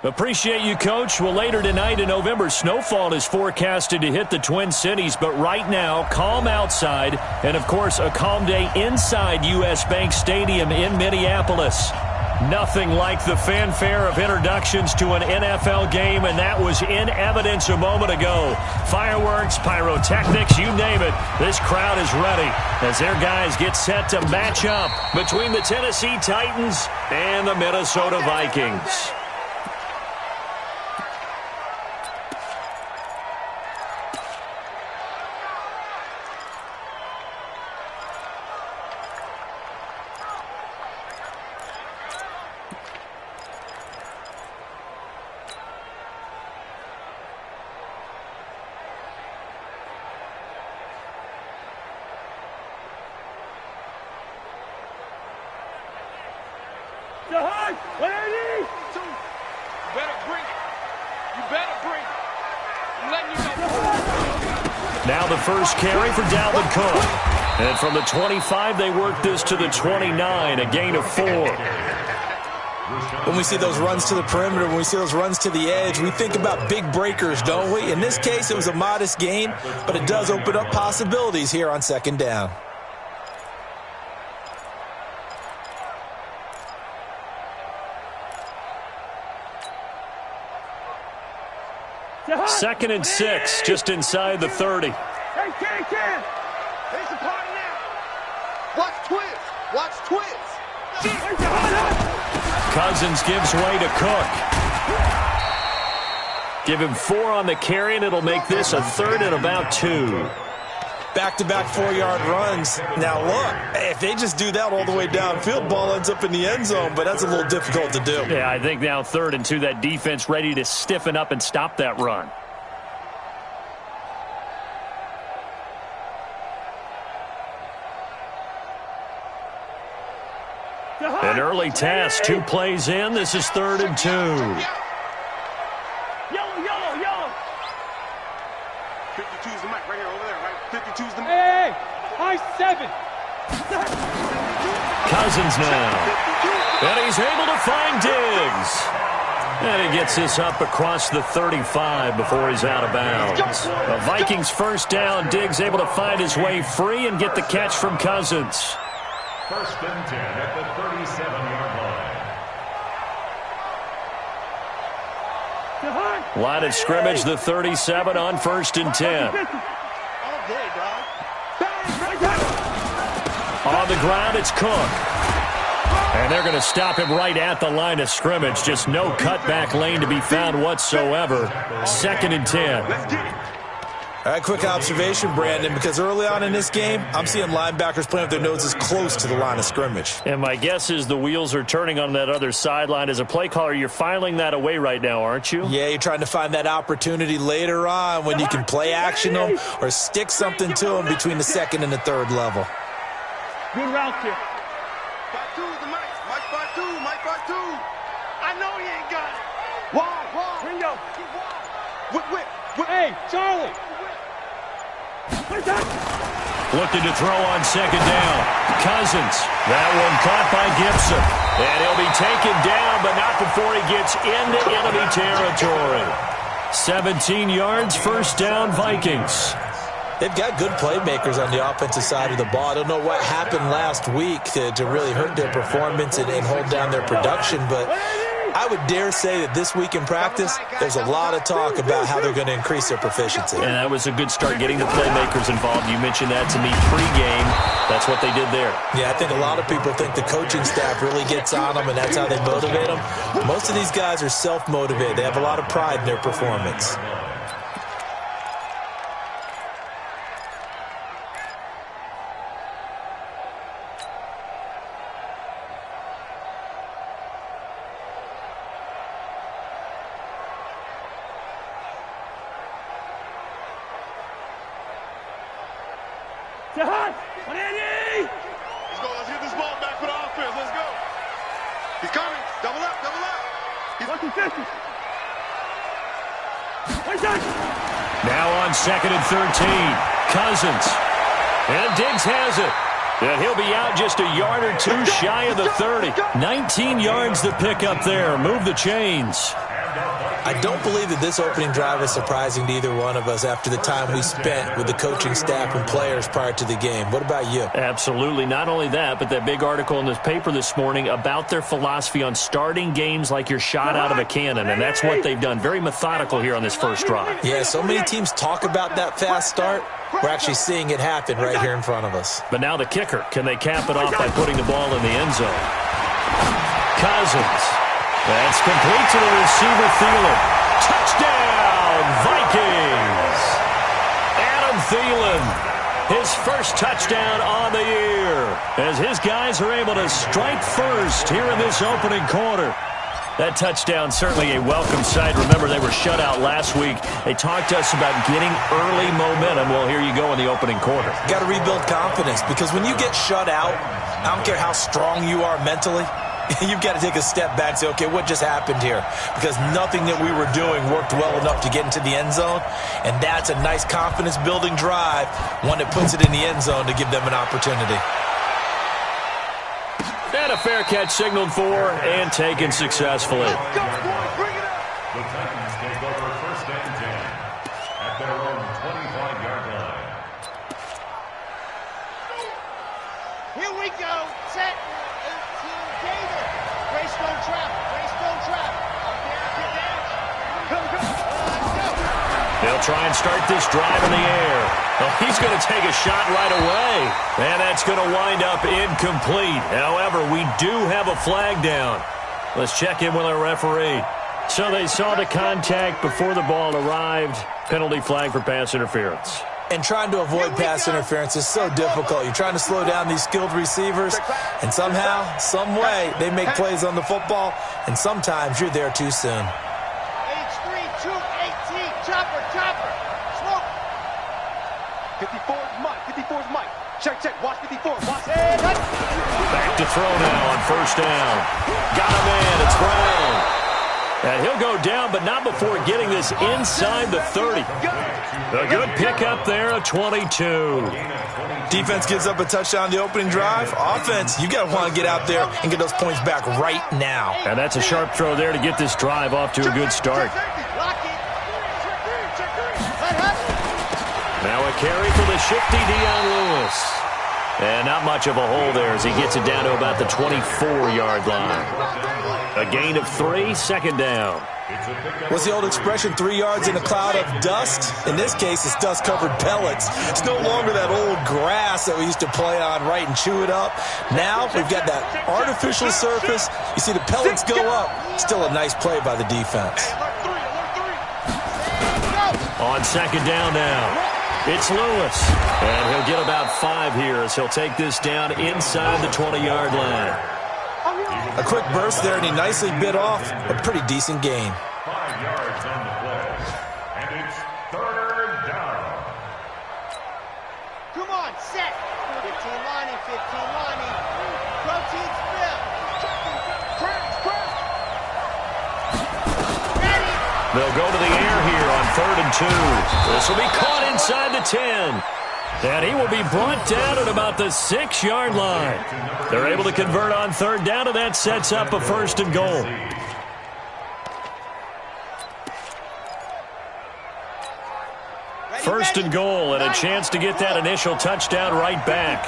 Appreciate you, Coach. Well, later tonight in November, snowfall is forecasted to hit the Twin Cities, but right now, calm outside, and, of course, a calm day inside U.S. Bank Stadium in Minneapolis. Nothing like the fanfare of introductions to an NFL game, and that was in evidence a moment ago. Fireworks, pyrotechnics, you name it. This crowd is ready as their guys get set to match up between the Tennessee Titans and the Minnesota Vikings. Now the first carry for Dalvin Cook. And from the 25, they work this to the 29, a gain of 4. When we see those runs to the perimeter, when we see those runs to the edge, we think about big breakers, don't we? In this case, it was a modest gain, but it does open up possibilities here on second down. Second and 6, just inside the 30. Hey, Ken. There's the party now. Watch Twins. Watch Twins. Cousins gives way to Cook. Give him 4 on the carry, and it'll make this a 3rd and about 2. Back-to-back 4-yard runs. Now, look, if they just do that all the way downfield, ball ends up in the end zone, but that's a little difficult to do. Yeah, I think now 3rd and 2, that defense ready to stiffen up and stop that run. An early test, 2 plays in. This is 3rd and 2. Yellow. 52's the mic right here, over there, right? 52's the mic. Hey, high 7. Cousins now. And he's able to find Diggs. And he gets this up across the 35 before he's out of bounds. The Vikings first down. Diggs able to find his way free and get the catch from Cousins. First and 10 at the 37-yard line. Line of scrimmage, the 37 on 1st and 10. On the ground, it's Cook. And they're going to stop him right at the line of scrimmage. Just no cutback lane to be found whatsoever. 2nd and 10. All right, quick observation, Brandon, because early on in this game, I'm seeing linebackers playing with their noses close to the line of scrimmage. And my guess is the wheels are turning on that other sideline. As a play caller, you're filing that away right now, aren't you? Yeah, you're trying to find that opportunity later on when you can play action them or stick something to them between the 2nd and the 3rd level. Good route here. 5-2 the mic. Mike 5-2. I know he ain't got it. Wall. Ringo. Whip. Hey, Charlie. Looking to throw on 2nd down. Cousins. That one caught by Gibson. And he'll be taken down, but not before he gets into enemy territory. 17 yards, first down, Vikings. They've got good playmakers on the offensive side of the ball. I don't know what happened last week to really hurt their performance and hold down their production, but I would dare say that this week in practice, there's a lot of talk about how they're going to increase their proficiency. And that was a good start getting the playmakers involved. You mentioned that to me pregame. That's what they did there. Yeah, I think a lot of people think the coaching staff really gets on them, and that's how they motivate them. Most of these guys are self-motivated. They have a lot of pride in their performance. Let's get this ball back for the offense. Let's go. He's coming. Double up. He's looking 50. Now on 2nd and 13. Cousins. And Diggs has it. And he'll be out just a yard or two shy of the 30. 19 yards to pick up there. Move the chains. I don't believe that this opening drive is surprising to either one of us after the time we spent with the coaching staff and players prior to the game. What about you? Absolutely. Not only that, but that big article in this paper this morning about their philosophy on starting games like you're shot out of a cannon, and that's what they've done. Very methodical here on this first drive. Yeah, so many teams talk about that fast start. We're actually seeing it happen right here in front of us. But now the kicker. Can they cap it off by putting the ball in the end zone? Cousins. That's complete to the receiver, Thielen. Touchdown, Vikings! Adam Thielen, his first touchdown on the year, as his guys are able to strike first here in this opening quarter. That touchdown certainly a welcome sight. Remember, they were shut out last week. They talked to us about getting early momentum. Well, here you go in the opening quarter. Got to rebuild confidence, because when you get shut out, I don't care how strong you are mentally, you've got to take a step back and say, okay, what just happened here? Because nothing that we were doing worked well enough to get into the end zone, and that's a nice confidence-building drive, one that puts it in the end zone to give them an opportunity. And a fair catch signaled for and taken successfully. The Titans take over first and 10 at their own 25-yard line. Here we go. Set. 18, David. Greystone trap. Greystone trap. Come, come. Let's go. They'll try and start this drive in the air. Well, he's going to take a shot right away. And that's going to wind up incomplete. However, we do have a flag down. Let's check in with our referee. So they saw the contact before the ball arrived. Penalty flag for pass interference. And trying to avoid pass interference is so difficult. You're trying to slow down these skilled receivers, and somehow, some way, they make plays on the football, and sometimes you're there too soon. H3, 218. Chopper, chopper. Smoke. 54's Mike. 54's Mike. Check, check. Watch 54. Watch. Back to throw now on first down. Got him in. It's Brown. And he'll go down, but not before getting this inside the 30. A good pickup there, a 22. Defense gives up a touchdown on the opening drive. Offense, you got to want to get out there and get those points back right now. And that's a sharp throw there to get this drive off to a good start. Now a carry for the shifty Dion Lewis. And not much of a hole there as he gets it down to about the 24-yard line. A gain of 3, second down. What's the old expression, 3 yards in a cloud of dust? In this case, it's dust-covered pellets. It's no longer that old grass that we used to play on, right, and chew it up. Now we've got that artificial surface. You see the pellets go up. Still a nice play by the defense. On second down now. It's Lewis, and he'll get about 5 here as he'll take this down inside the 20-yard line. A quick burst there, and he nicely bit off a pretty decent gain. 5 yards on the play, and it's third down. Come on, set. 15 lining, 15 lining. Protein spill. Ready. They'll go to the air here on 3rd and 2. This will be caught inside the 10. And he will be brought down at about the 6-yard line. They're able to convert on 3rd down, and that sets up a 1st and goal. First and goal, and a chance to get that initial touchdown right back.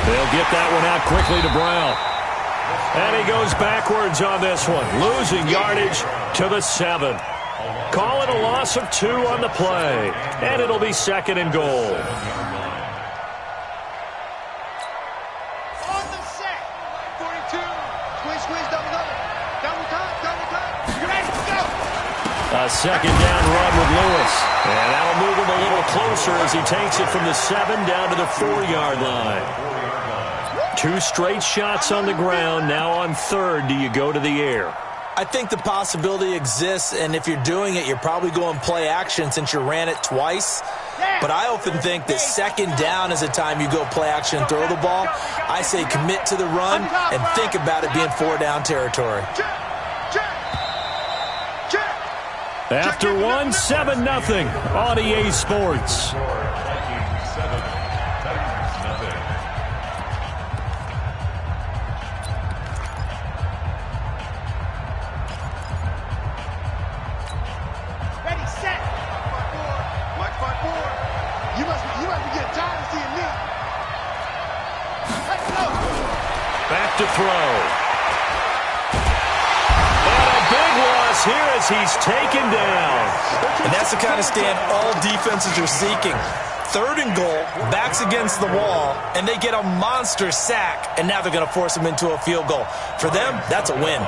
They'll get that one out quickly to Brown. And he goes backwards on this one, losing yardage to the 7. Call it a loss of 2 on the play, and it'll be 2nd and goal. On the set. 42. Squeeze, squeeze, double, double. Double time, double time. You ready? Go. A 2nd down run with Lewis. And that'll move him a little closer as he takes it from the 7 down to the 4-yard line. 2 straight shots on the ground. Now on 3rd, do you go to the air? I think the possibility exists, and if you're doing it, you're probably going play action since you ran it twice. But I often think that 2nd down is a time you go play action and throw the ball. I say commit to the run and think about it being 4-down territory. After 1, 7-0 on EA Sports. to throw. And a big loss here as he's taken down. And that's the kind of stand all defenses are seeking. 3rd and goal, backs against the wall, and they get a monster sack, and now they're going to force them into a field goal. For them, that's a win.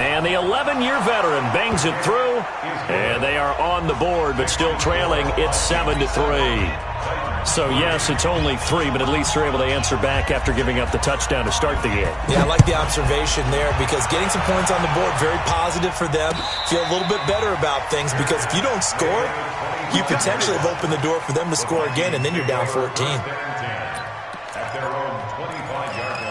And the 11-year veteran bangs it through, and they are on the board, but still trailing. It's 7-3. So, yes, it's only 3, but at least they're able to answer back after giving up the touchdown to start the game. Yeah, I like the observation there because getting some points on the board, very positive for them. Feel a little bit better about things because if you don't score, you potentially have opened the door for them to score again, and then you're down 14. At their own 25-yard line.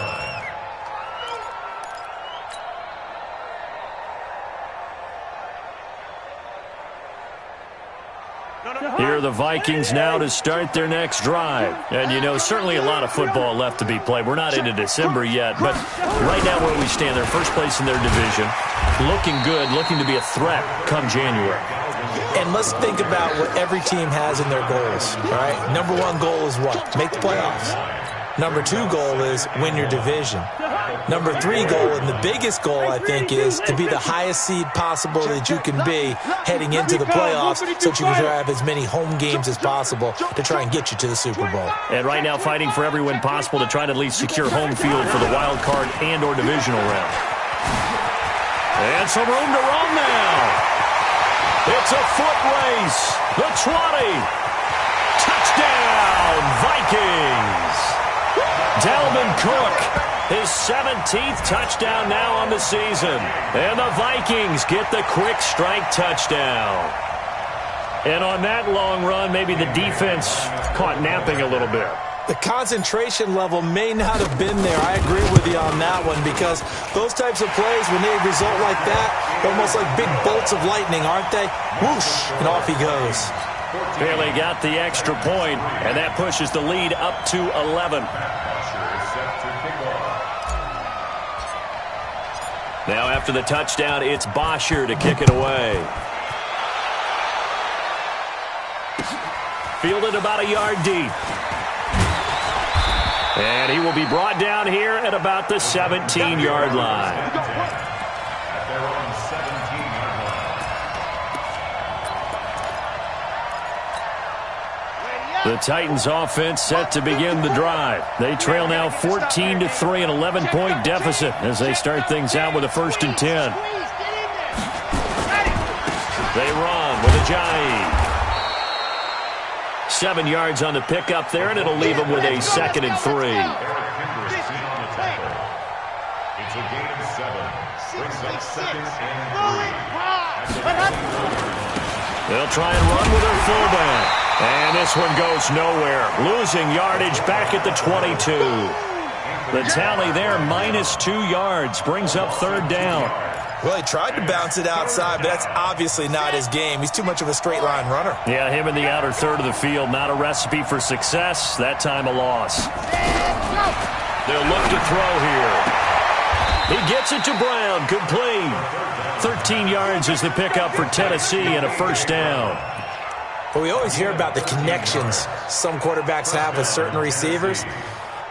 Here are the Vikings now to start their next drive. And, you know, certainly a lot of football left to be played. We're not into December yet, but right now where we stand, they're first place in their division, looking good, looking to be a threat come January. And let's think about what every team has in their goals, all right? Number 1 goal is what? Make the playoffs. Number 2 goal is win your division. Number 3 goal, and the biggest goal, I think, is to be the highest seed possible that you can be heading into the playoffs so that you can have as many home games as possible to try and get you to the Super Bowl. And right now fighting for every win possible to try to at least secure home field for the wild card and or divisional round. And some room to run now. It's a foot race. The 20. Touchdown, Vikings. Dalvin Cook. His 17th touchdown now on the season. And the Vikings get the quick strike touchdown. And on that long run, maybe the defense caught napping a little bit. The concentration level may not have been there. I agree with you on that one because those types of plays, when they result like that, they're almost like big bolts of lightning, aren't they? Whoosh, and off he goes. Bailey got the extra point, and that pushes the lead up to 11. Now after the touchdown, it's Bosher to kick it away. Fielded about a yard deep. And he will be brought down here at about the 17-yard line. The Titans offense set to begin the drive. They trail now 14-3, an 11-point deficit as they start things out with a 1st and 10. They run with Ajayi. 7 yards on the pickup there, and it'll leave them with a 2nd and 3. It's a gain of 7. Brings up 2nd and 3. They'll try and run with their fullback. And this one goes nowhere. Losing yardage back at the 22. The tally there, -2 yards. Brings up 3rd down. Well, he tried to bounce it outside, but that's obviously not his game. He's too much of a straight-line runner. Yeah, him in the outer third of the field. Not a recipe for success. That time a loss. They'll look to throw here. He gets it to Brown. Complete. 13 yards is the pickup for Tennessee and a 1st down. But we always hear about the connections some quarterbacks have with certain receivers.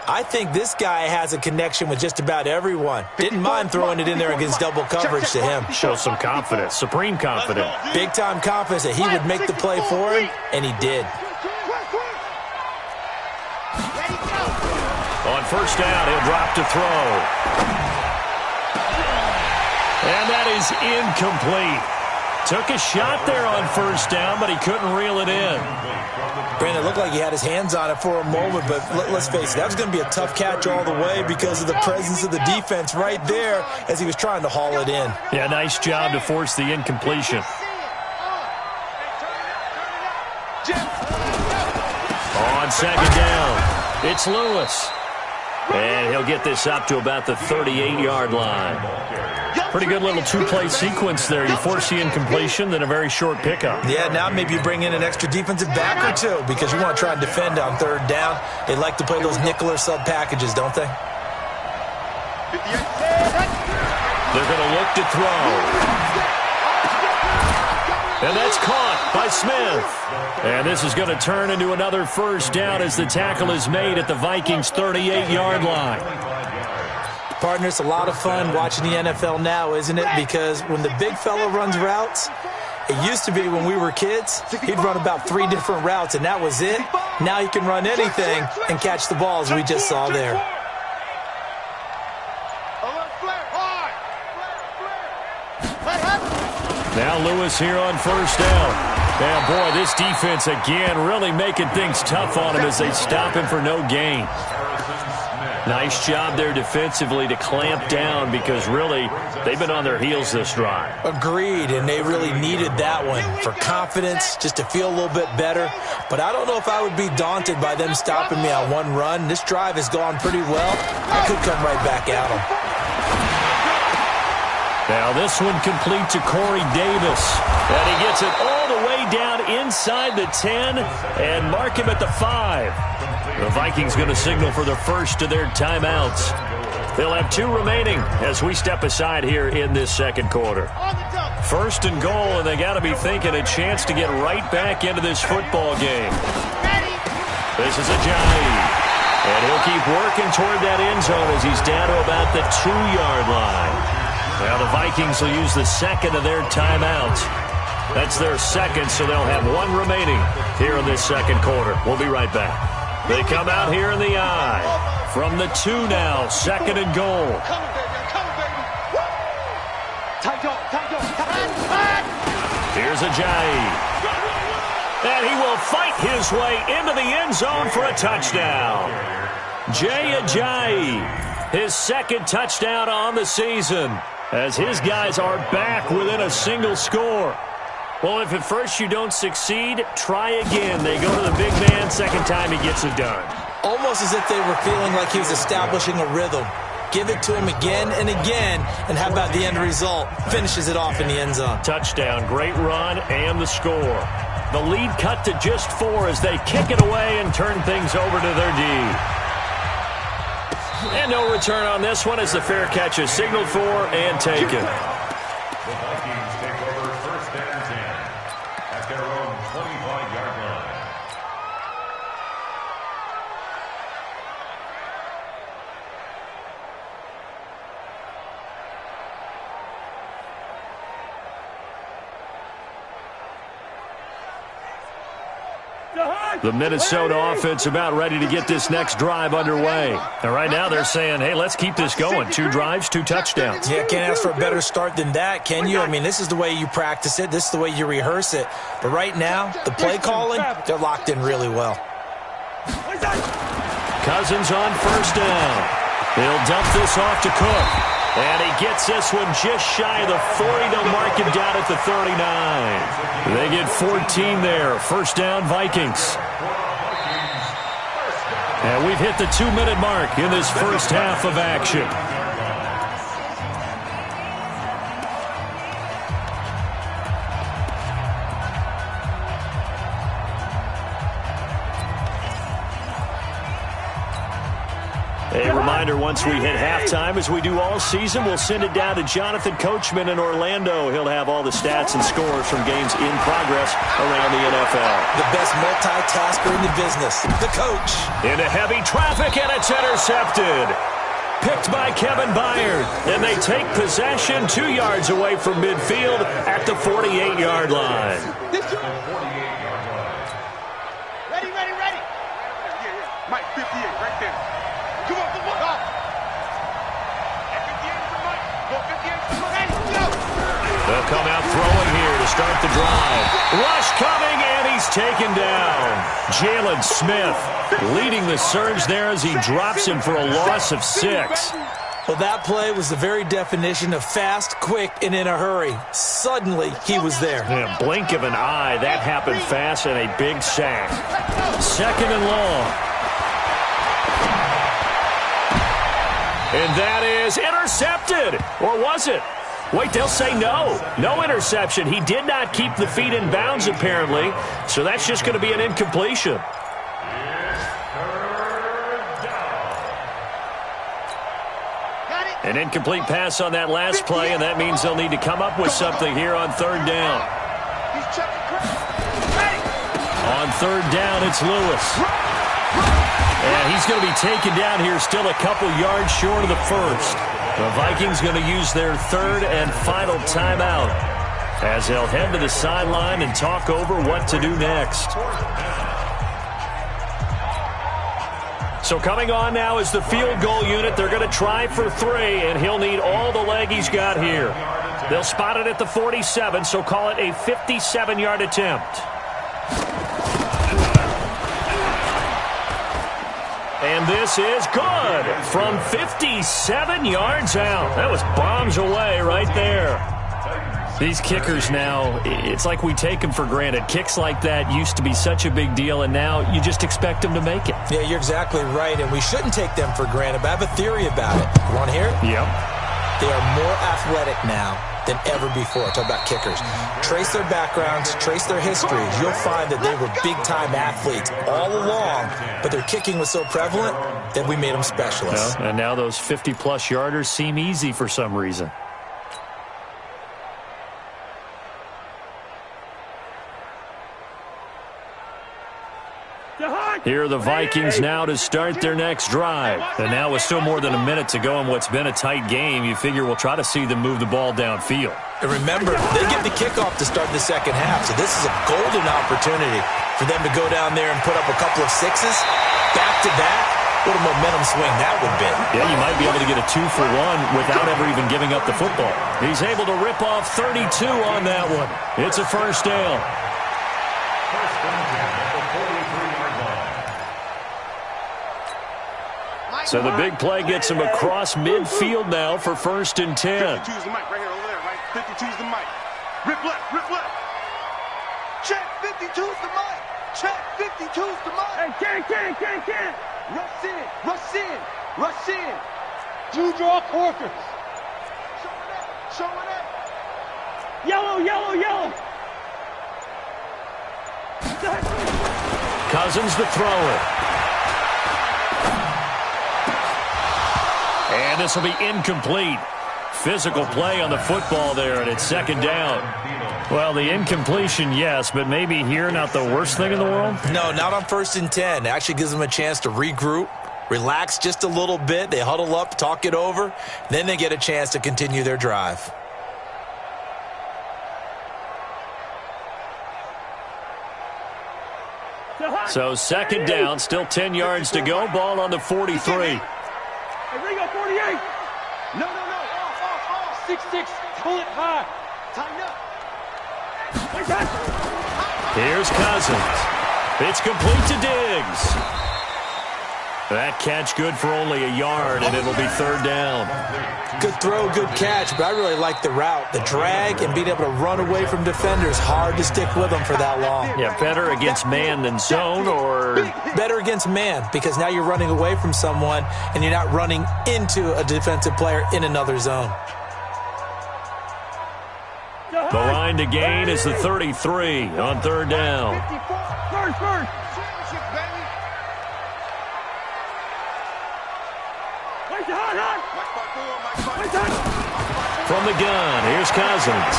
I think this guy has a connection with just about everyone. Didn't mind throwing it in there against double coverage to him. Shows some confidence, supreme confidence. Big-time confidence that he would make the play for him, and he did. On 1st down, he'll drop to throw. And that is incomplete. Took a shot there on 1st down, but he couldn't reel it in. Brandon, it looked like he had his hands on it for a moment, but let's face it, that was going to be a tough catch all the way because of the presence of the defense right there as he was trying to haul it in. Yeah, nice job to force the incompletion. On 2nd down, it's Lewis. And he'll get this up to about the 38-yard line. Pretty good little 2-play sequence there. You force the incompletion, then a very short pickup. Yeah, now maybe you bring in an extra defensive back or two because you want to try and defend on 3rd down. They like to play those nickel or sub packages, don't they? They're going to look to throw. And that's caught by Smith. And this is going to turn into another first down as the tackle is made at the Vikings' 38-yard line. Partner, it's a lot of fun watching the NFL now, isn't it? Because when the big fella runs routes, it used to be when we were kids, he'd run about 3 different routes, and that was it. Now he can run anything and catch the ball, as we just saw there. Now Lewis here on first down. And boy, this defense again really making things tough on him as they stop him for no gain. Nice job there defensively to clamp down because really they've been on their heels this drive. Agreed, and they really needed that one for confidence, just to feel a little bit better. But I don't know if I would be daunted by them stopping me on one run. This drive has gone pretty well. I could come right back at them. Now this one complete to Corey Davis. And he gets it all the way down inside the 10 and mark him at the 5. The Vikings going to signal for the first of their timeouts. They'll have 2 remaining as we step aside here in this second quarter. First and goal, and they got to be thinking a chance to get right back into this football game. This is Ajayi. And he'll keep working toward that end zone as he's down to about the 2-yard line. Now the Vikings will use the second of their timeouts. That's their second, so they'll have 1 remaining here in this second quarter. We'll be right back. They come out here in the I. From the 2 now, second and goal. Here's Ajayi. And he will fight his way into the end zone for a touchdown. Jay Ajayi, his second touchdown on the season, as his guys are back within a single score. Well, if at first you don't succeed, try again. They go to the big man, second time he gets it done. Almost as if they were feeling like he was establishing a rhythm. Give it to him again and again, and how about the end result? Finishes it off in the end zone. Touchdown, great run, and the score. The lead cut to just 4 as they kick it away and turn things over to their D. And no return on this one as the fair catch is signaled for and taken. The Vikings take over first and 10 at their own 25-yard line. The Minnesota offense about ready to get this next drive underway. And right now they're saying, hey, let's keep this going. 2 drives, 2 touchdowns. Yeah, can't ask for a better start than that, can you? I mean, this is the way you practice it. This is the way you rehearse it. But right now, the play calling, they're locked in really well. Cousins on first down. He'll dump this off to Cook. And he gets this one just shy of the 40. They'll mark him down at the 39. They get 14 there. First down, Vikings. And we've hit the 2-minute mark in this first half of action. A reminder, once we hit halftime, as we do all season, we'll send it down to Jonathan Coachman in Orlando. He'll have all the stats and scores from games in progress around the NFL. The best multitasker in the business, the coach. Into heavy traffic, and it's intercepted. Picked by Kevin Byard. And they take possession 2 yards away from midfield at the 48-yard line. Ready. Yeah. Mike, 58, right there. Come on. They'll come out throwing here to start the drive. Rush coming, and he's taken down. Jalen Smith leading the surge there as he drops him for a loss of 6. Well, that play was the very definition of fast, quick, and in a hurry. Suddenly, he was there. In a blink of an eye, that happened fast, and a big sack. Second and long. And that is intercepted. Or was it? Wait, they'll say no. No interception. He did not keep the feet in bounds, apparently. So that's just going to be an incompletion. An incomplete pass on that last play, and that means they'll need to come up with something here on third down. On third down, it's Lewis. And he's going to be taken down here, still a couple yards short of the first. The Vikings going to use their third and final timeout as they'll head to the sideline and talk over what to do next. So coming on now is the field goal unit. They're going to try for 3, and he'll need all the leg he's got here. They'll spot it at the 47, so call it a 57-yard attempt. And this is good from 57 yards out. That was bombs away right there. These kickers now, it's like we take them for granted. Kicks like that used to be such a big deal, and now you just expect them to make it. Yeah, you're exactly right, and we shouldn't take them for granted, but I have a theory about it. You want to hear it? Yep. They are more athletic now than ever before. Talk about kickers. Trace their backgrounds, trace their histories. You'll find that they were big-time athletes all along, but their kicking was so prevalent that we made them specialists. Well, and now those 50-plus yarders seem easy for some reason. Here are the Vikings now to start their next drive. And now with still more than a minute to go in what's been a tight game, you figure we'll try to see them move the ball downfield. And remember, they get the kickoff to start the second half, so this is a golden opportunity for them to go down there and put up a couple of sixes back-to-back. What a momentum swing that would be. Yeah, you might be able to get a 2-for-1 without ever even giving up the football. He's able to rip off 32 on that one. It's a first down. So the big play gets him across midfield now for 1st and 10. 52's the mic right here, over there, right? 52's the mic. Rip left, rip left. Check, 52's the mic. Check, 52's the mic. Hey, can't. Rush in, rush in, rush in. Two draw corkers. Show it up. Yellow. Cousins the thrower. And this will be incomplete. Physical play on the football there, and it's second down. Well, the incompletion, yes, but maybe here not the worst thing in the world? No, not on 1st and 10. It actually gives them a chance to regroup, relax just a little bit. They huddle up, talk it over. Then they get a chance to continue their drive. So second down, still 10 yards to go. Ball on the 43. Hey, Ringo, 48. No. Off. 6-6. Pull it high. Tighten up. Here's Cousins. It's complete to Diggs. That catch good for only a yard, and it'll be third down. Good throw, good catch, but I really like the route. The drag and being able to run away from defenders, hard to stick with them for that long. Yeah, better against man than zone, or? Better against man, because now you're running away from someone, and you're not running into a defensive player in another zone. The line to gain is the 33 on third down. First. From the gun, here's Cousins.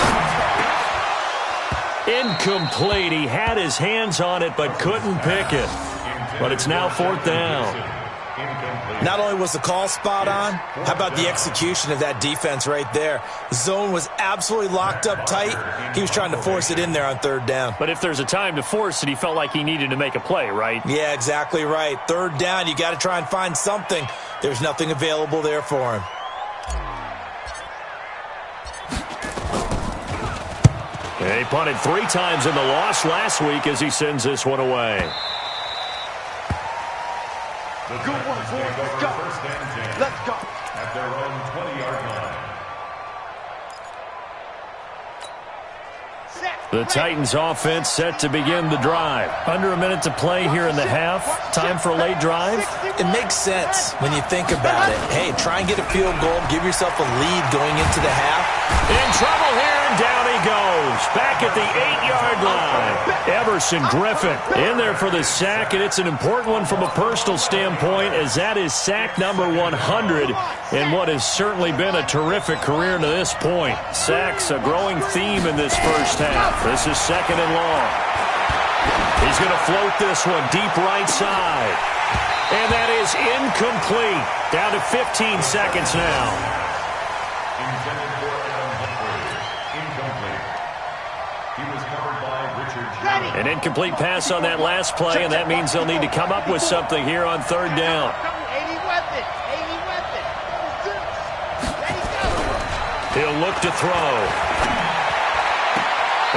Incomplete. He had his hands on it but couldn't pick it. But it's now 4th down. Not only was the call spot on, how about the execution of that defense right there? The zone was absolutely locked up tight. He was trying to force it in there on third down. But if there's a time to force it, he felt like he needed to make a play, right? Yeah, exactly right. Third down, you got to try and find something. There's nothing available there for him. He punted 3 times in the loss last week as he sends this one away. Good one, boys. Let's go. Let's go. At their own 20-yard line. The Titans offense set to begin the drive. Under a minute to play here in the half. Time for a late drive? It makes sense when you think about it. Hey, try and get a field goal. Give yourself a lead going into the half. In trouble here, and down he goes. Back at the 8-yard line. Everson Griffin in there for the sack, and it's an important one from a personal standpoint, as that is sack number 100 in what has certainly been a terrific career to this point. Sacks, a growing theme in this first half. This is 2nd and long. He's going to float this one deep right side. And that is incomplete. Down to 15 seconds now. An incomplete pass on that last play, and that means they'll need to come up with something here on 3rd down. He'll look to throw.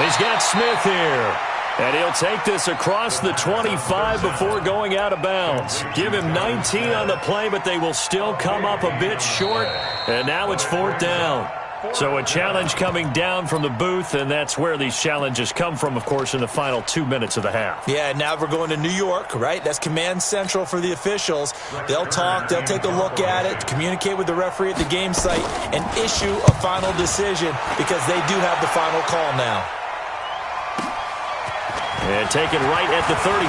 He's got Smith here. And he'll take this across the 25 before going out of bounds. Give him 19 on the play, but they will still come up a bit short. And now it's 4th down. So a challenge coming down from the booth, and that's where these challenges come from, of course, in the final 2 minutes of the half. Yeah, now we're going to New York, right? That's command central for the officials. They'll talk, they'll take a look at it, communicate with the referee at the game site, and issue a final decision because they do have the final call now. And taken right at the 35.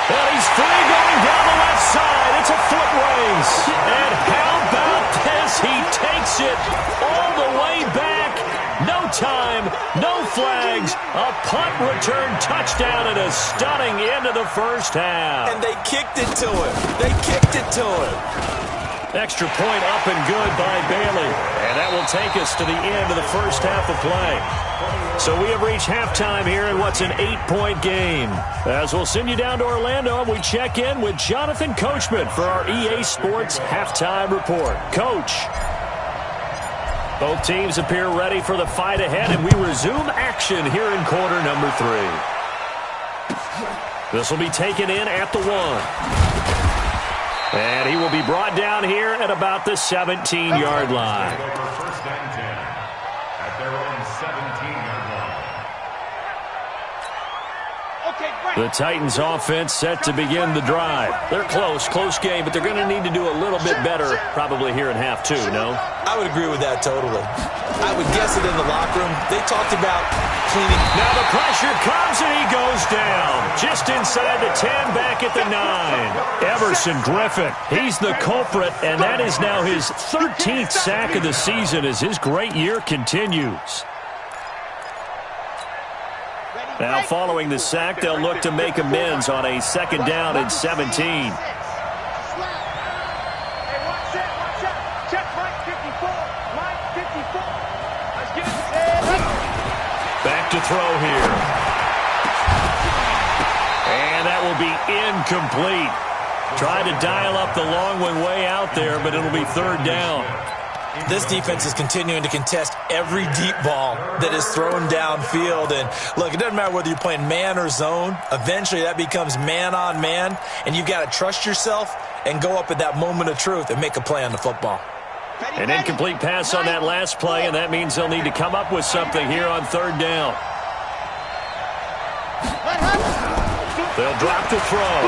Well, he's free going down the left side. It's a foot race. And how about this? He takes it all the way back. No time, no flags. A punt return touchdown and a stunning end of the first half. And they kicked it to him. They kicked it to him. Extra point up and good by Bailey. And that will take us to the end of the first half of play. So we have reached halftime here in what's an 8-point game. As we'll send you down to Orlando, we check in with Jonathan Coachman for our EA Sports Halftime Report. Coach. Both teams appear ready for the fight ahead, and we resume action here in quarter number 3. This will be taken in at the 1. And he will be brought down here at about the 17-yard line. First and 10 at their own 17-yard line. The Titans offense set to begin the drive. They're close game, but they're going to need to do a little bit better probably here in half 2, no? I would agree with that totally. I would guess it in the locker room. They talked about cleaning. Now the pressure comes and he goes down. Just inside the 10, back at the 9. Everson Griffin, he's the culprit, and that is now his 13th sack of the season as his great year continues. Now following the sack, they'll look to make amends on a 2nd down and 17. Back to throw here. And that will be incomplete. Try to dial up the long one way out there, but it'll be 3rd down. This defense is continuing to contest every deep ball that is thrown downfield. And look, it doesn't matter whether you're playing man or zone. Eventually that becomes man on man, and you've got to trust yourself and go up at that moment of truth and make a play on the football. An incomplete pass on that last play, and that means they'll need to come up with something here on 3rd down. They'll drop to throw.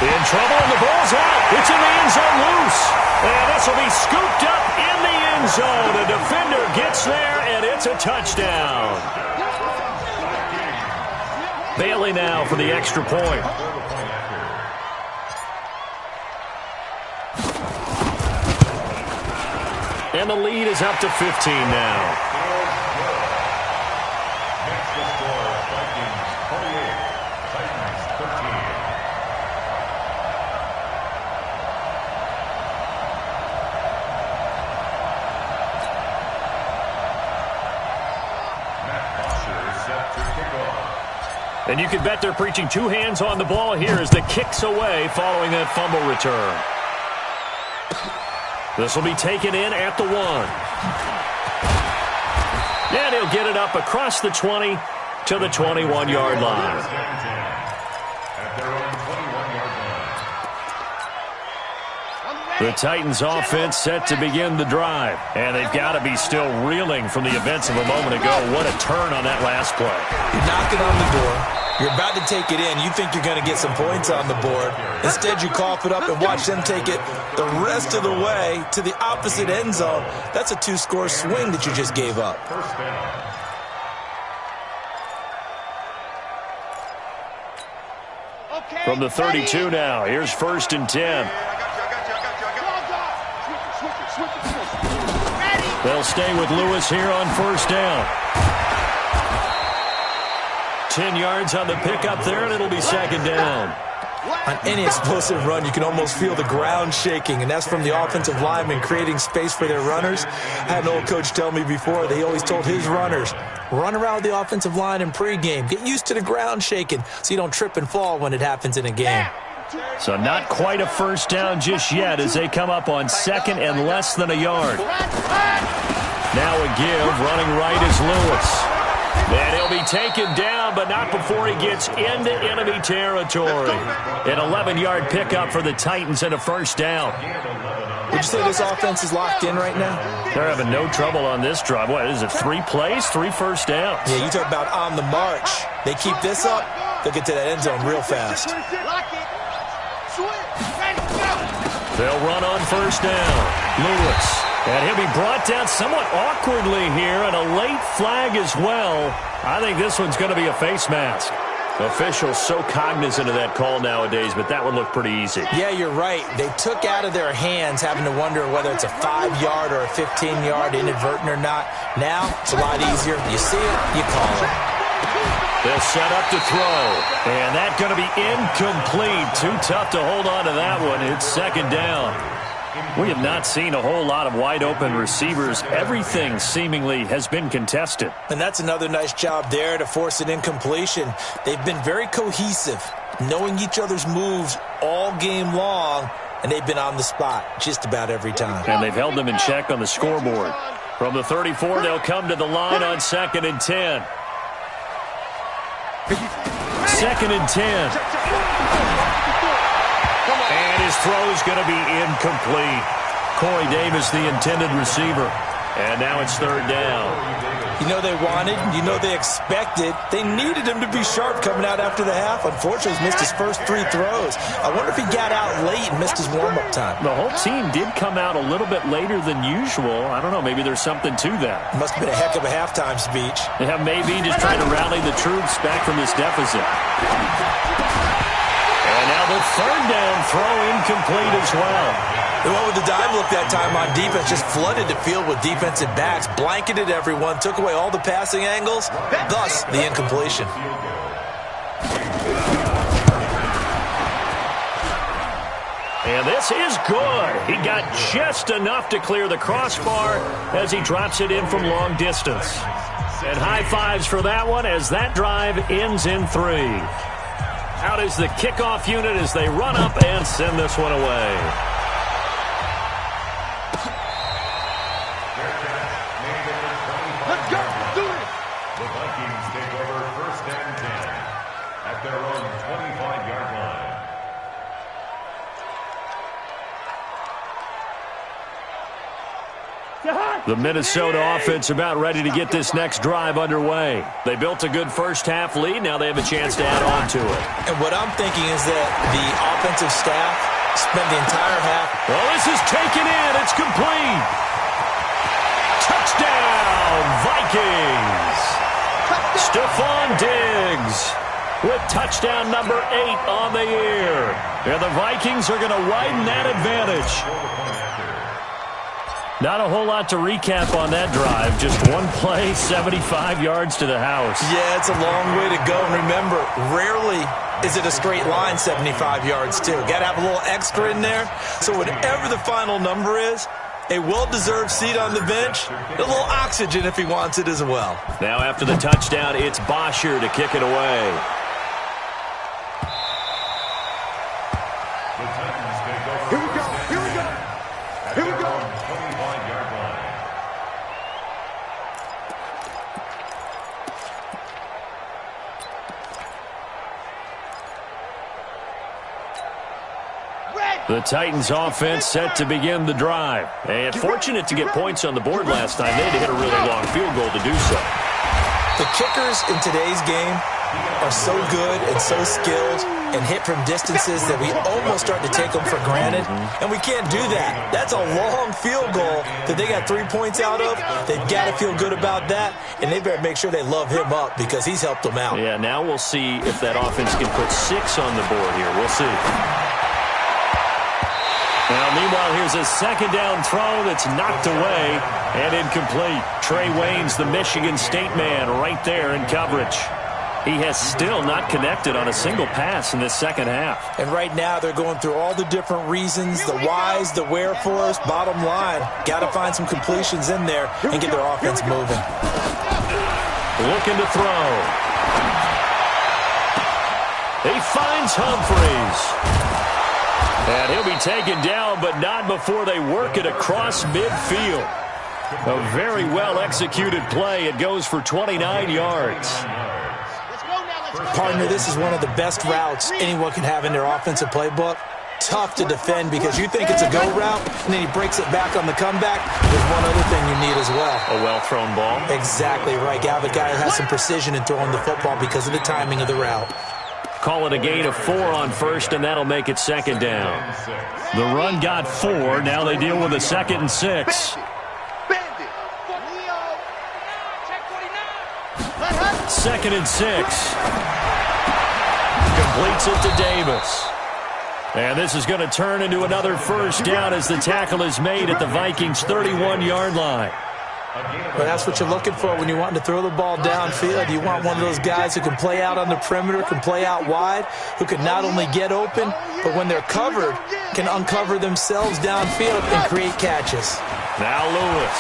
In trouble, and the ball's out. It's in the end zone loose. And this will be scooped up in the end zone. A defender gets there, and it's a touchdown. Bailey now for the extra point. And the lead is up to 15 now. Next to score, Vikings 28, Titans 13. And you can bet they're preaching 2 hands on the ball here as the kick's away following that fumble return. This will be taken in at the 1. And he'll get it up across the 20 to the 21-yard line. The Titans offense set to begin the drive. And they've got to be still reeling from the events of a moment ago. What a turn on that last play. You're knocking on the door. You're about to take it in. You think you're going to get some points on the board. Instead, you cough it up and watch them take it the rest of the way to the opposite end zone. That's a 2-score swing that you just gave up. First down. From the 32 now, here's 1st and 10. They'll stay with Lewis here on 1st down. 10 yards on the pickup there, and it'll be 2nd down. On any explosive run, you can almost feel the ground shaking, and that's from the offensive linemen creating space for their runners. I had an old coach tell me before, they always told his runners, run around the offensive line in pregame. Get used to the ground shaking so you don't trip and fall when it happens in a game. So not quite a 1st down just yet as they come up on 2nd and less than a yard. Now a give, running right is Lewis. And he'll be taken down, but not before he gets into enemy territory. An 11-yard pickup for the Titans and a 1st down. Would you say this offense is locked in right now? They're having no trouble on this drive. What is it, 3 plays, 3 1st downs? Yeah, you talk about on the march. They keep this up, they'll get to that end zone real fast. They'll run on 1st down. Lewis. And he'll be brought down somewhat awkwardly here, and a late flag as well. I think this one's going to be a face mask. Officials so cognizant of that call nowadays, but that one looked pretty easy. Yeah, you're right. They took out of their hands having to wonder whether it's a 5-yard or a 15-yard inadvertent or not. Now, it's a lot easier. You see it, you call it. They'll set up to throw, and that's going to be incomplete. Too tough to hold on to that one. It's 2nd down. We have not seen a whole lot of wide-open receivers. Everything seemingly has been contested. And that's another nice job there to force an incompletion. They've been very cohesive, knowing each other's moves all game long, and they've been on the spot just about every time. And they've held them in check on the scoreboard. From the 34, they'll come to the line on 2nd and 10. 2nd and 10. And his throw is going to be incomplete. Corey Davis, the intended receiver. And now it's 3rd down. You know they wanted, you know they expected. They needed him to be sharp coming out after the half. Unfortunately, he's missed his first 3 throws. I wonder if he got out late and missed his warm-up time. The whole team did come out a little bit later than usual. I don't know, maybe there's something to that. Must have been a heck of a halftime speech. Yeah, maybe just trying to rally the troops back from this deficit. And now the 3rd down throw incomplete as well. They went with the dime look that time on defense, just flooded the field with defensive backs, blanketed everyone, took away all the passing angles, thus the incompletion. And this is good. He got just enough to clear the crossbar as he drops it in from long distance. And high fives for that one as that drive ends in 3. Out is the kickoff unit as they run up and send this one away. Let's go. Do it. The Vikings take over 1st and 10 at their own 25-yard line. The Minnesota offense about ready to get this next drive underway. They built a good 1st half lead. Now they have a chance to add on to it. And what I'm thinking is that the offensive staff spent the entire half. Well, this is taken in. It's complete. Touchdown, Vikings. Stephon Diggs with touchdown number 8 on the year. And the Vikings are going to widen that advantage. Not a whole lot to recap on that drive. Just one play, 75 yards to the house. Yeah, it's a long way to go. And remember, rarely is it a straight line 75 yards, too. Got to have a little extra in there. So whatever the final number is, a well-deserved seat on the bench, a little oxygen if he wants it as well. Now after the touchdown, it's Bosher to kick it away. Here we go. Here we go. Here we go. 25-yard line. The Titans offense set to begin the drive. And fortunate to get points on the board last time. They had to hit a really long field goal to do so. The kickers in today's game are so good and so skilled and hit from distances that we almost start to take them for granted, and we can't do that. That's a long field goal that they got 3 points out of. They've got to feel good about that, and they better make sure they love him up because he's helped them out. Yeah, now we'll see if that offense can put 6 on the board here. We'll see. Now, meanwhile, here's a second down throw that's knocked away and incomplete. Trey Waynes, the Michigan State man, right there in coverage. He has still not connected on a single pass in this second half. And right now they're going through all the different reasons, the whys, the wherefores. Bottom line, got to find some completions in there and get their offense moving. Looking to throw. He finds Humphreys. And he'll be taken down, but not before they work it across midfield. A very well-executed play. It goes for 29 yards. Partner, this is one of the best routes anyone can have in their offensive playbook. Tough to defend because you think it's a go route, and then he breaks it back on the comeback. There's one other thing you need as well. A well-thrown ball. Exactly right. You have a guy who has some precision in throwing the football because of the timing of the route. Call it a gain of 4 on first, and that'll make it second down. The run got 4. Now they deal with a 2nd and 6. Second and 6. Completes it to Davis. And this is going to turn into another first down as the tackle is made at the Vikings' 31-yard line. Well, that's what you're looking for when you want to throw the ball downfield. You want one of those guys who can play out on the perimeter, can play out wide, who can not only get open, but when they're covered, can uncover themselves downfield and create catches. Now Lewis.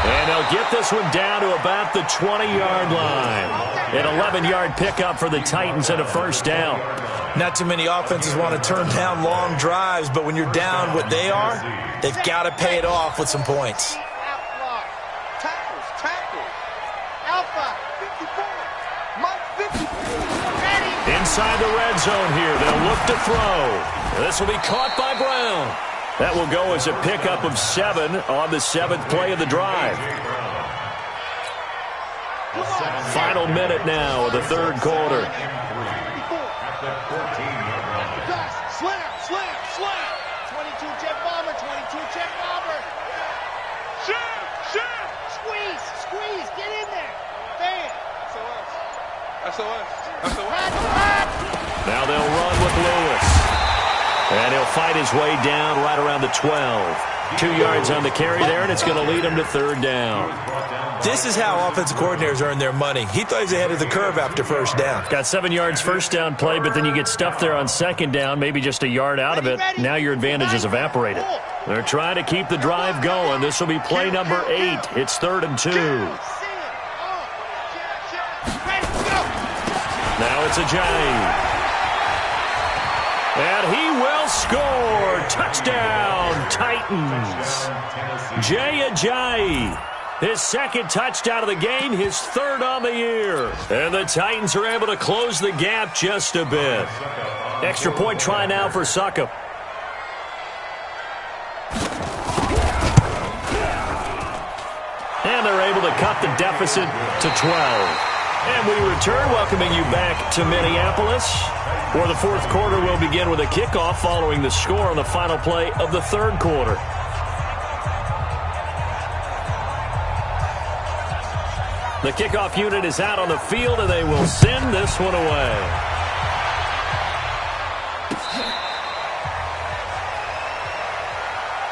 And they'll get this one down to about the 20-yard line. An 11-yard pickup for the Titans and a first down. Not too many offenses want to turn down long drives, but when you're down what they are, they've got to pay it off with some points. Inside the red zone here. They'll look to throw. This will be caught by Brown. That will go as a pickup of 7 on the 7th play of the drive. Final minute now of the third quarter. Slam. 22 jet bomber, 22 jet bomber. Shoot. Squeeze, get in there. Bam. SOS. Now they'll run with Lewis. And he'll fight his way down right around the 12. 2 yards on the carry there, and it's going to lead him to third down. This is how offensive coordinators earn their money. He thought he was ahead of the curve after first down. Got 7 yards first down play, but then you get stuffed there on second down, maybe just a yard out of it. Now your advantage is evaporated. They're trying to keep the drive going. This will be play number 8. It's 3rd and 2. Now it's Ajayi. And he will score. Touchdown, Titans. Jay Ajayi. His 2nd touchdown of the game, his 3rd on the year. And the Titans are able to close the gap just a bit. Extra point try now for Succop. And they're able to cut the deficit to 12. And we return, welcoming you back to Minneapolis, where the 4th quarter will begin with a kickoff following the score on the final play of the 3rd quarter. The kickoff unit is out on the field, and they will send this one away.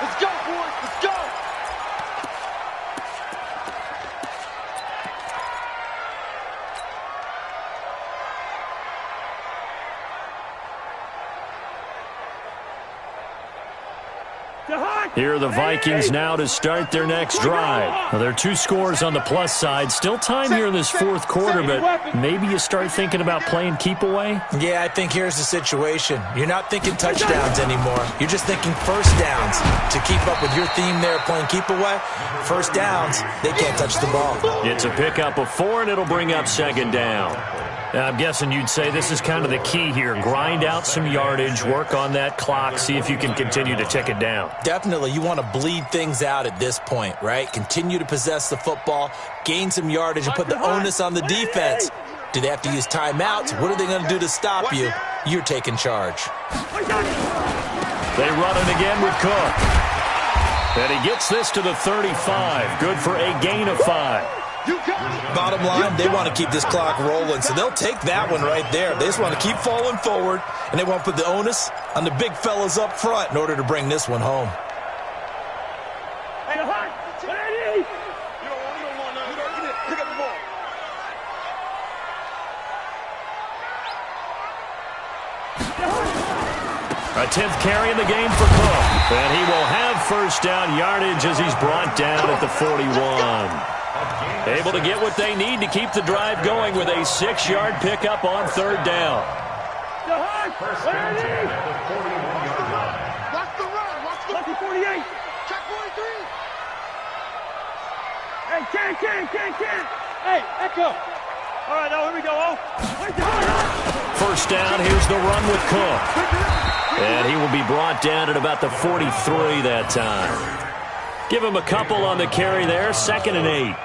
Let's go, boys. Let's go. Here are the Vikings now to start their next drive. Now, there are 2 scores on the plus side. Still time here in this 4th quarter, but maybe you start thinking about playing keep away? Yeah, I think here's the situation. You're not thinking touchdowns anymore. You're just thinking first downs. To keep up with your theme there, playing keep away, first downs, they can't touch the ball. It's a pickup of 4, and it'll bring up 2nd down. I'm guessing you'd say this is kind of the key here. Grind out some yardage, work on that clock, see if you can continue to tick it down. Definitely. You want to bleed things out at this point, right? Continue to possess the football, gain some yardage, and put the onus on the defense Do they have to use timeouts? What are they going to do to stop you? You're taking charge. They run it again with Cook. And he gets this to the 35. Good for a gain of 5. Bottom line, they want to keep this clock rolling, so they'll take that one right there. They just want to keep falling forward, and they want to put the onus on the big fellas up front in order to bring this one home. A 10th carry in the game for Cook. And he will have first down yardage as he's brought down at the 41. Able to get what they need to keep the drive going with a 6-yard pickup on 3rd down. First down at the 41-yard line. Watch the run. Watch the 48. Check 43. Hey, can. Hey, echo. All right, now here we go. First down, here's the run with Cook. And he will be brought down at about the 43 that time. Give him a couple on the carry there. 2nd and 8.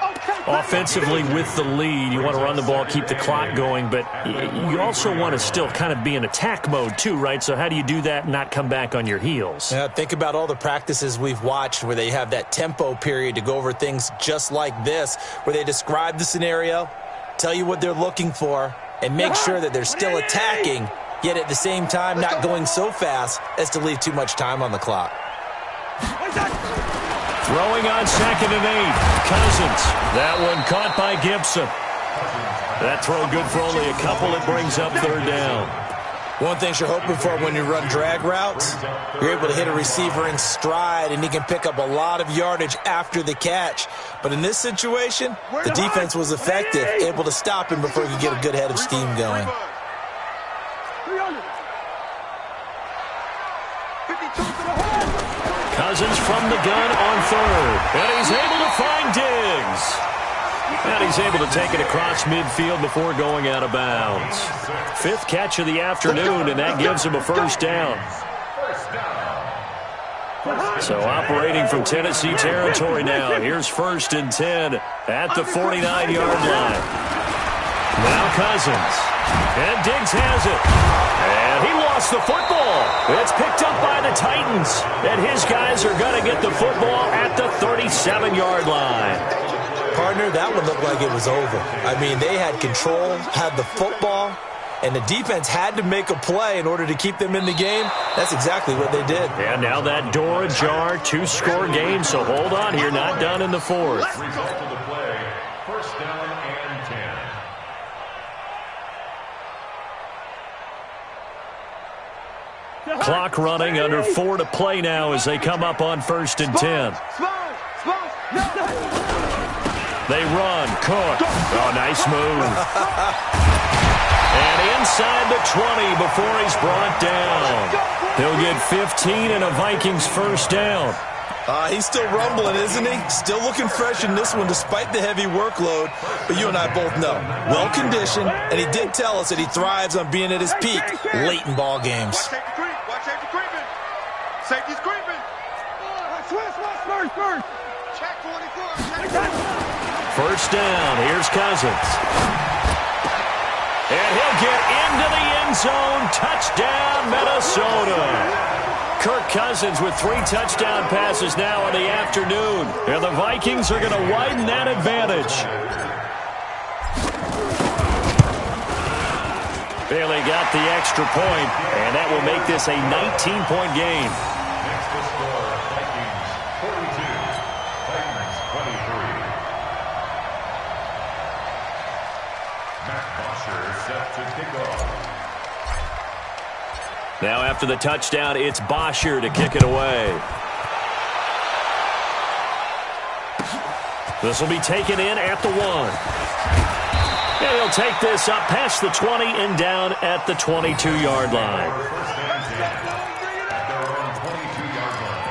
Offensively with the lead, you want to run the ball, keep the clock going, but you also want to still kind of be in attack mode too, right? So how do you do that and not come back on your heels? Yeah, think about all the practices we've watched where they have that tempo period to go over things just like this, where they describe the scenario, tell you what they're looking for, and make sure that they're still attacking, yet at the same time not going so fast as to leave too much time on the clock. Throwing on 2nd and 8. Cousins. That one caught by Gibson. That throw good for only a couple. It brings up 3rd down. One thing you're hoping for when you run drag routes, you're able to hit a receiver in stride, and he can pick up a lot of yardage after the catch. But in this situation, the defense was effective, able to stop him before he could get a good head of steam going. Cousins from the gun on 3rd. And he's able to find Diggs. And he's able to take it across midfield before going out of bounds. 5th catch of the afternoon, and that gives him a first down. So operating from Tennessee territory now. Here's 1st and 10 at the 49-yard line. Now Cousins. And Diggs has it. And he lost the football. It's picked up by the Titans. And his guys are going to get the football at the 37-yard line. Partner, that one looked like it was over. I mean, they had control, had the football, and the defense had to make a play in order to keep them in the game. That's exactly what they did. And now that door ajar, 2-score game, so hold on here, not done in the 4th. Result of the play, first down and 10. Clock running, under 4 to play now as they come up on 1st and 10. They run. Cook. Oh, nice move. And inside the 20 before he's brought down. He'll get 15 and a Vikings first down. He's still rumbling, isn't he? Still looking fresh in this one despite the heavy workload. But you and I both know, well-conditioned, and he did tell us that he thrives on being at his peak late in ball games. Watch safety creeping. Safety's creeping. First. Check 44. First down. Here's Cousins. And he'll get into the end zone. Touchdown, Minnesota. Kirk Cousins with 3 touchdown passes now in the afternoon. And the Vikings are going to widen that advantage. Bailey got the extra point, and that will make this a 19-point game. Next to score, Vikings 42, Titans 23. Matt Bosher set to kick off. Now after the touchdown, it's Bosher to kick it away. This will be taken in at the 1. And he'll take this up past the 20 and down at the 22-yard line. First and 10 at their own 22-yard line.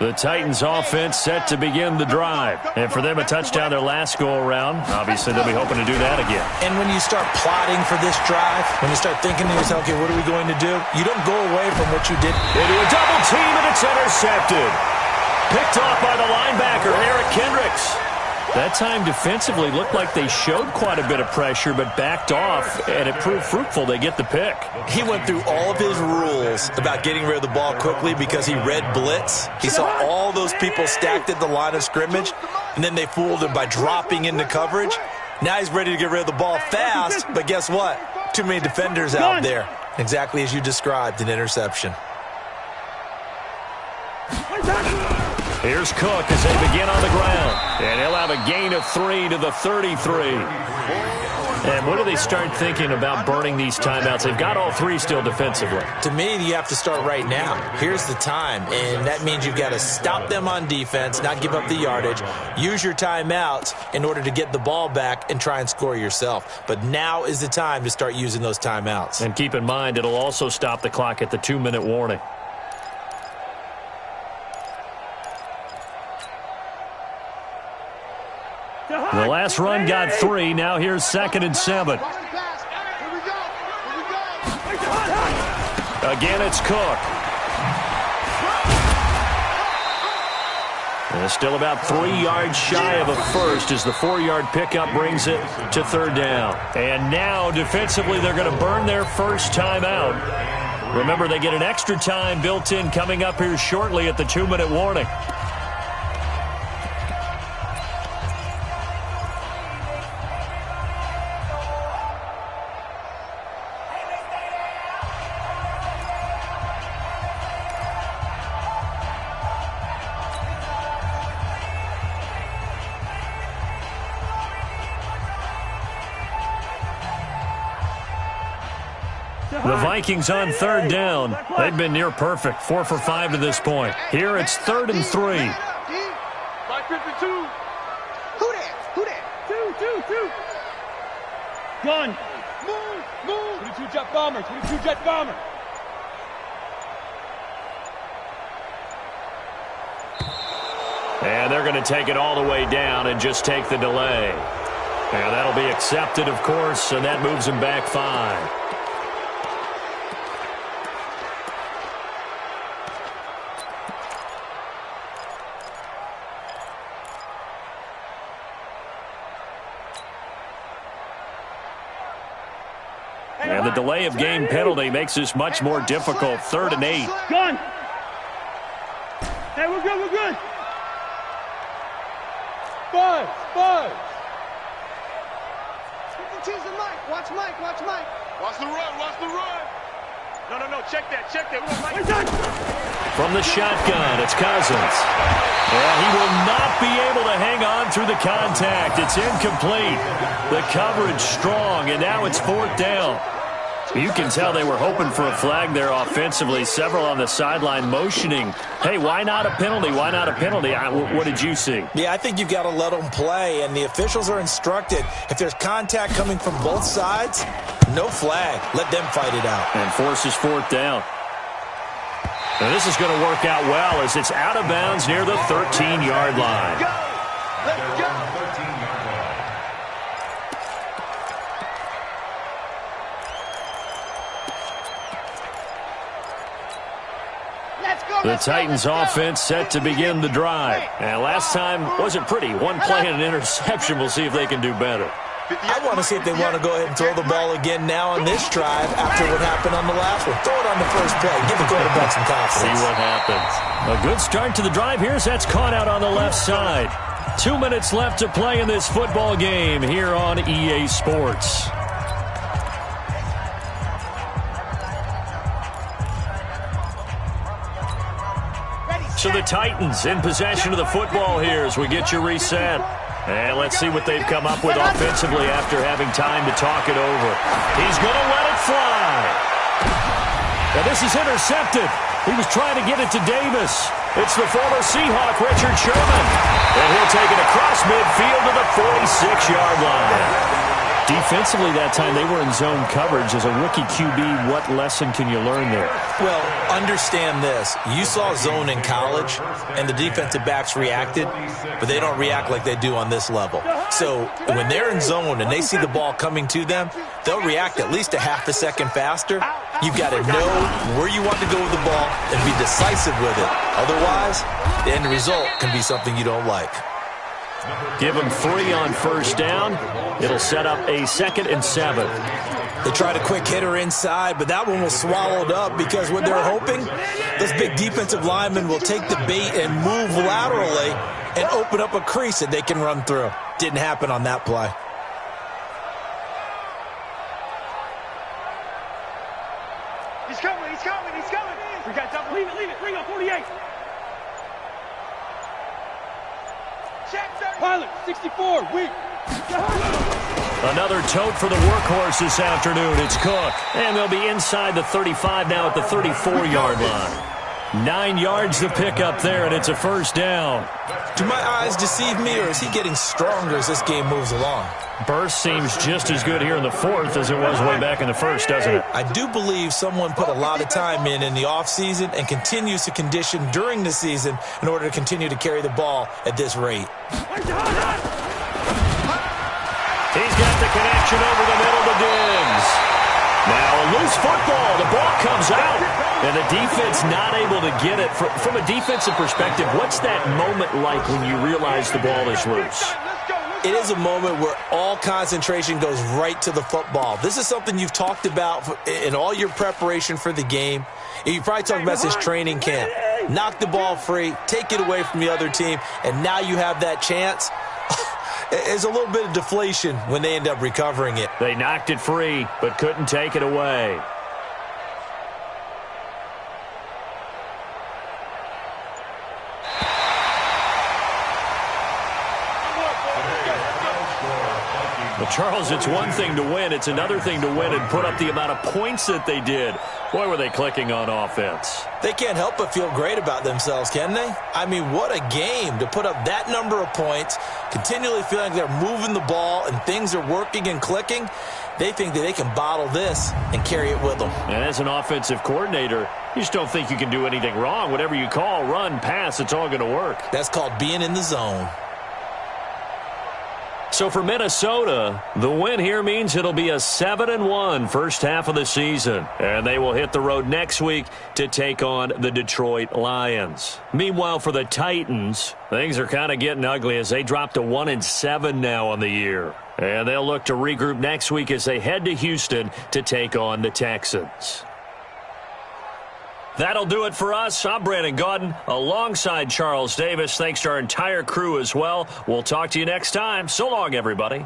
The Titans offense set to begin the drive. And for them, a touchdown their last go-around. Obviously, they'll be hoping to do that again. And when you start plotting for this drive, when you start thinking to yourself, okay, what are we going to do? You don't go away from what you did. Into a double team, and it's intercepted. Picked off by the linebacker, Eric Kendricks. That time defensively looked like they showed quite a bit of pressure but backed off, and it proved fruitful. They get the pick. He went through all of his rules about getting rid of the ball quickly because he read blitz. He saw all those people stacked at the line of scrimmage, and then they fooled him by dropping into coverage. Now he's ready to get rid of the ball fast, but guess what? Too many defenders out there. Exactly as you described, an interception. Here's Cook as they begin on the ground. And he'll have a gain of 3 to the 33. And when do they start thinking about burning these timeouts? They've got all 3 still defensively. To me, you have to start right now. Here's the time, and that means you've got to stop them on defense, not give up the yardage, use your timeouts in order to get the ball back and try and score yourself. But now is the time to start using those timeouts. And keep in mind, it'll also stop the clock at the 2-minute warning. The last run got 3. Now here's 2nd and 7. Again, it's Cook. And still about 3 yards shy of a first as the 4-yard pickup brings it to 3rd down. And now, defensively, they're going to burn their first timeout. Remember, they get an extra time built in coming up here shortly at the 2-minute warning. The Vikings on 3rd down. They've been near perfect, 4 for 5 to this point. Here it's 3rd and 3. 552. Who that? 2. Gun. Move. 22 jet bomber. And they're going to take it all the way down and just take the delay. And that'll be accepted, of course, and that moves them back 5. And the delay of game penalty makes this much more difficult. 3rd and 8. Gun. Hey, we're good. Buzz. Choose the mic. Watch Mike. Watch the run. No. Check that. Mike. From the shotgun, it's Cousins. Well, he will not be able to hang on through the contact. It's incomplete. The coverage strong, and now it's 4th down. You can tell they were hoping for a flag there offensively. Several on the sideline motioning, hey, why not a penalty? What did you see? Yeah, I think you've got to let them play, and the officials are instructed, if there's contact coming from both sides, no flag. Let them fight it out. And forces 4th down. And this is going to work out well as it's out of bounds near the 13-yard line. Let's go. The Titans offense set to begin the drive. And last time wasn't pretty. One play and an interception. We'll see if they can do better. I want to see if they want to go ahead and throw the ball again now on this drive after what happened on the last one. Throw it on the first play. Give the quarterback some confidence. See what happens. A good start to the drive here as that's caught out on the left side. 2 minutes left to play in this football game here on EA Sports. So the Titans in possession of the football here as we get you reset. And let's see what they've come up with offensively after having time to talk it over. He's going to let it fly. Now this is intercepted. He was trying to get it to Davis. It's the former Seahawk, Richard Sherman. And he'll take it across midfield to the 46-yard line. Defensively that time, they were in zone coverage. As a rookie QB, what lesson can you learn there? Well, understand this. You saw zone in college, and the defensive backs reacted, but they don't react like they do on this level. So when they're in zone and they see the ball coming to them, they'll react at least a half a second faster. You've got to know where you want to go with the ball and be decisive with it. Otherwise, the end result can be something you don't like. Give them 3 on first down. It'll set up a 2nd and 7. They tried a quick hitter inside, but that one was swallowed up because what they're hoping, those big defensive linemen will take the bait and move laterally and open up a crease that they can run through. Didn't happen on that play. He's coming, he's coming, he's coming. We got double. Leave it. Bring up 48. Pilot, 64, weak. Another tote for the workhorse this afternoon. It's Cook. And they'll be inside the 35 now at the 34-yard line. 9 yards to pick up there, and it's a first down. Do my eyes deceive me, or is he getting stronger as this game moves along? Burst seems just as good here in the 4th as it was way back in the 1st, doesn't it? I do believe someone put a lot of time in the offseason and continues to condition during the season in order to continue to carry the ball at this rate. He's got the connection over the middle to Diggs. Now a loose football. The ball comes out. And the defense not able to get it. From a defensive perspective, what's that moment like when you realize the ball is loose? It is a moment where all concentration goes right to the football. This is something you've talked about in all your preparation for the game. You probably talked about this training camp. Knock the ball free, take it away from the other team, and now you have that chance. There's a little bit of deflation when they end up recovering it. They knocked it free, but couldn't take it away. Well, Charles, it's one thing to win. It's another thing to win and put up the amount of points that they did. Boy, were they clicking on offense. They can't help but feel great about themselves, can they? I mean, what a game to put up that number of points, continually feeling like they're moving the ball and things are working and clicking. They think that they can bottle this and carry it with them. And as an offensive coordinator, you just don't think you can do anything wrong. Whatever you call, run, pass, it's all going to work. That's called being in the zone. So for Minnesota, the win here means it'll be a 7-1 first half of the season. And they will hit the road next week to take on the Detroit Lions. Meanwhile, for the Titans, things are kind of getting ugly as they drop to 1-7 now on the year. And they'll look to regroup next week as they head to Houston to take on the Texans. That'll do it for us. I'm Brandon Gaudin alongside Charles Davis. Thanks to our entire crew as well. We'll talk to you next time. So long, everybody.